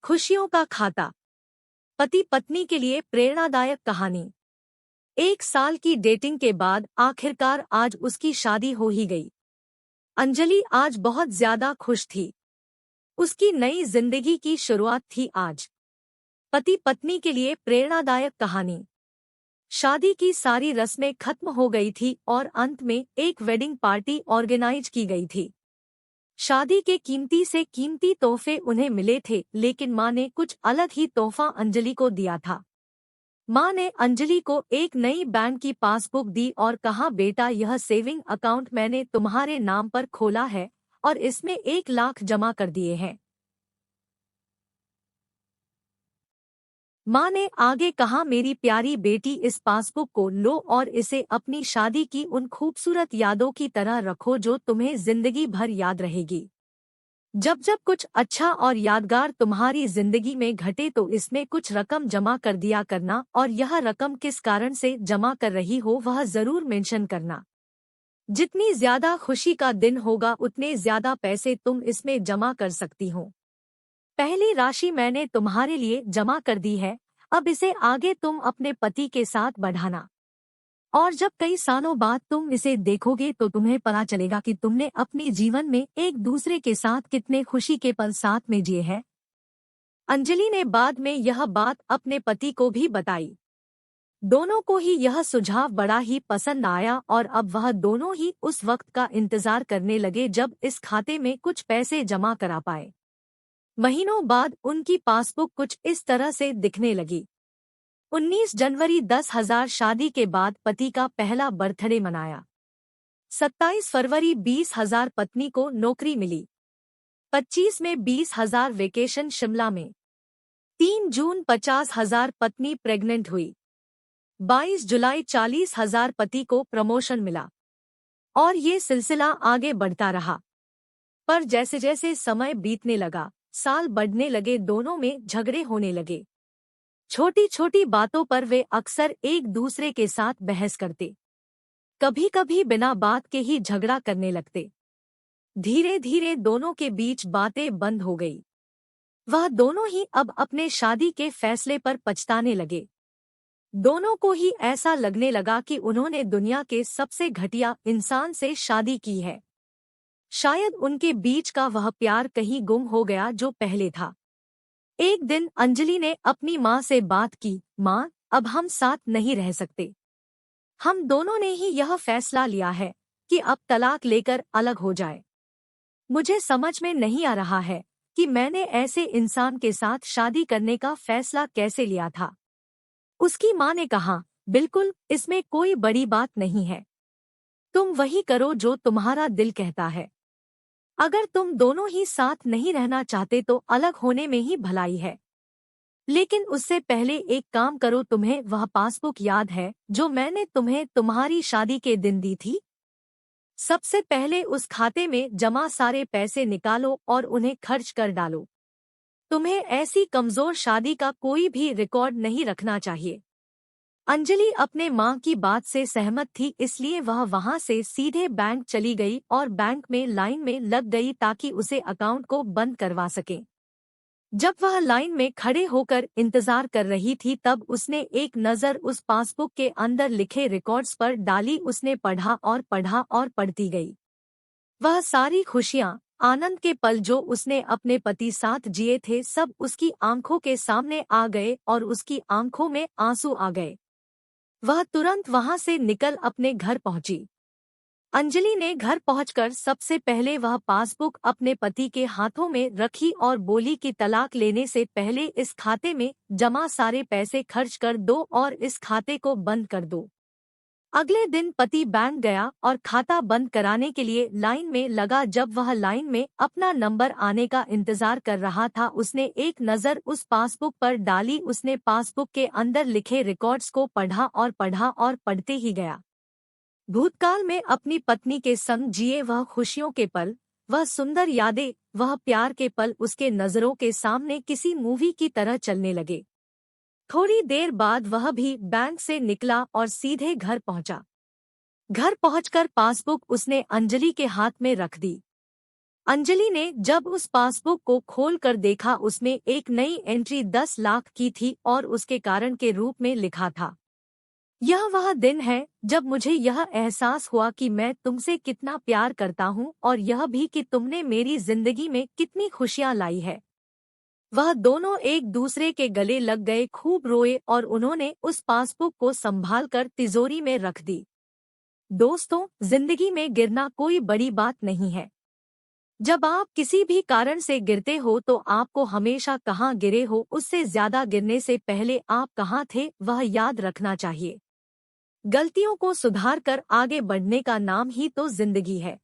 खुशियों का खाता। पति पत्नी के लिए प्रेरणादायक कहानी। 1 साल की डेटिंग के बाद आखिरकार आज उसकी शादी हो ही गई। अंजलि आज बहुत ज्यादा खुश थी। उसकी नई जिंदगी की शुरुआत थी आज। पति पत्नी के लिए प्रेरणादायक कहानी। शादी की सारी रस्में खत्म हो गई थी और अंत में एक वेडिंग पार्टी ऑर्गेनाइज की गई थी। शादी के कीमती से कीमती तोहफे उन्हें मिले थे, लेकिन माँ ने कुछ अलग ही तोहफा अंजलि को दिया था। माँ ने अंजलि को एक नई बैंक की पासबुक दी और कहा, बेटा, यह सेविंग अकाउंट मैंने तुम्हारे नाम पर खोला है और इसमें 1 लाख जमा कर दिए हैं। माँ ने आगे कहा, मेरी प्यारी बेटी, इस पासबुक को लो और इसे अपनी शादी की उन खूबसूरत यादों की तरह रखो जो तुम्हें जिंदगी भर याद रहेगी। जब जब कुछ अच्छा और यादगार तुम्हारी जिंदगी में घटे तो इसमें कुछ रकम जमा कर दिया करना, और यह रकम किस कारण से जमा कर रही हो वह जरूर मेंशन करना। जितनी ज्यादा खुशी का दिन होगा उतने ज्यादा पैसे तुम इसमें जमा कर सकती हो। पहली राशि मैंने तुम्हारे लिए जमा कर दी है, अब इसे आगे तुम अपने पति के साथ बढ़ाना। और जब कई सालों बाद तुम इसे देखोगे तो तुम्हें पता चलेगा कि तुमने अपने जीवन में एक दूसरे के साथ कितने खुशी के पल साथ में जिए हैं। अंजलि ने बाद में यह बात अपने पति को भी बताई। दोनों को ही यह सुझाव बड़ा ही पसंद आया और अब वह दोनों ही उस वक्त का इंतजार करने लगे जब इस खाते में कुछ पैसे जमा करा पाए। महीनों बाद उनकी पासबुक कुछ इस तरह से दिखने लगी। 19 जनवरी 10,000 शादी के बाद पति का पहला बर्थडे मनाया। 27 फरवरी 20,000 पत्नी को नौकरी मिली। 25 में 20,000 वेकेशन शिमला में। 3 जून 50,000 पत्नी प्रेग्नेंट हुई। 22 जुलाई 40,000 पति को प्रमोशन मिला। और ये सिलसिला आगे बढ़ता रहा। पर जैसे जैसे समय बीतने लगा, साल बढ़ने लगे, दोनों में झगड़े होने लगे। छोटी छोटी बातों पर वे अक्सर एक दूसरे के साथ बहस करते, कभी कभी बिना बात के ही झगड़ा करने लगते। धीरे धीरे दोनों के बीच बातें बंद हो गई। वह दोनों ही अब अपने शादी के फैसले पर पछताने लगे। दोनों को ही ऐसा लगने लगा कि उन्होंने दुनिया के सबसे घटिया इंसान से शादी की है। शायद उनके बीच का वह प्यार कहीं गुम हो गया जो पहले था। एक दिन अंजलि ने अपनी माँ से बात की, माँ, अब हम साथ नहीं रह सकते। हम दोनों ने ही यह फैसला लिया है कि अब तलाक लेकर अलग हो जाए। मुझे समझ में नहीं आ रहा है कि मैंने ऐसे इंसान के साथ शादी करने का फैसला कैसे लिया था। उसकी माँ ने कहा, बिल्कुल, इसमें कोई बड़ी बात नहीं है। तुम वही करो जो तुम्हारा दिल कहता है। अगर तुम दोनों ही साथ नहीं रहना चाहते तो अलग होने में ही भलाई है। लेकिन उससे पहले एक काम करो, तुम्हें वह पासबुक याद है जो मैंने तुम्हें तुम्हारी शादी के दिन दी थी? सबसे पहले उस खाते में जमा सारे पैसे निकालो और उन्हें खर्च कर डालो। तुम्हें ऐसी कमजोर शादी का कोई भी रिकॉर्ड नहीं रखना चाहिए। अंजलि अपने माँ की बात से सहमत थी, इसलिए वह वहाँ से सीधे बैंक चली गई और बैंक में लाइन में लग गई ताकि उसे अकाउंट को बंद करवा सके। जब वह लाइन में खड़े होकर इंतजार कर रही थी तब उसने एक नज़र उस पासबुक के अंदर लिखे रिकॉर्ड्स पर डाली। उसने पढ़ा और पढ़ती गई। वह सारी खुशियाँ, आनंद के पल जो उसने अपने पति साथ जिए थे, सब उसकी आंखों के सामने आ गए और उसकी आंखों में आंसू आ गए। वह तुरंत वहां से निकल अपने घर पहुंची। अंजलि ने घर पहुंचकर सबसे पहले वह पासबुक अपने पति के हाथों में रखी और बोली कि तलाक लेने से पहले इस खाते में जमा सारे पैसे खर्च कर दो और इस खाते को बंद कर दो। अगले दिन पति बैंक गया और खाता बंद कराने के लिए लाइन में लगा। जब वह लाइन में अपना नंबर आने का इंतजार कर रहा था, उसने एक नज़र उस पासबुक पर डाली। उसने पासबुक के अंदर लिखे रिकॉर्ड्स को पढ़ा और पढ़ते ही गया। भूतकाल में अपनी पत्नी के संग जिए वह खुशियों के पल, वह सुंदर यादें, वह प्यार के पल उसके नजरों के सामने किसी मूवी की तरह चलने लगे। थोड़ी देर बाद वह भी बैंक से निकला और सीधे घर पहुंचा। घर पहुंचकर पासबुक उसने अंजलि के हाथ में रख दी। अंजलि ने जब उस पासबुक को खोलकर देखा, उसमें एक नई एंट्री 10 लाख की थी और उसके कारण के रूप में लिखा था, यह वह दिन है जब मुझे यह एहसास हुआ कि मैं तुमसे कितना प्यार करता हूँ और यह भी कि तुमने मेरी जिंदगी में कितनी खुशियाँ लाई है। वह दोनों एक दूसरे के गले लग गए, खूब रोए और उन्होंने उस पासबुक को संभालकर तिजोरी में रख दी। दोस्तों, जिंदगी में गिरना कोई बड़ी बात नहीं है। जब आप किसी भी कारण से गिरते हो तो आपको हमेशा कहाँ गिरे हो उससे ज्यादा गिरने से पहले आप कहाँ थे वह याद रखना चाहिए। गलतियों को सुधार कर आगे बढ़ने का नाम ही तो जिंदगी है।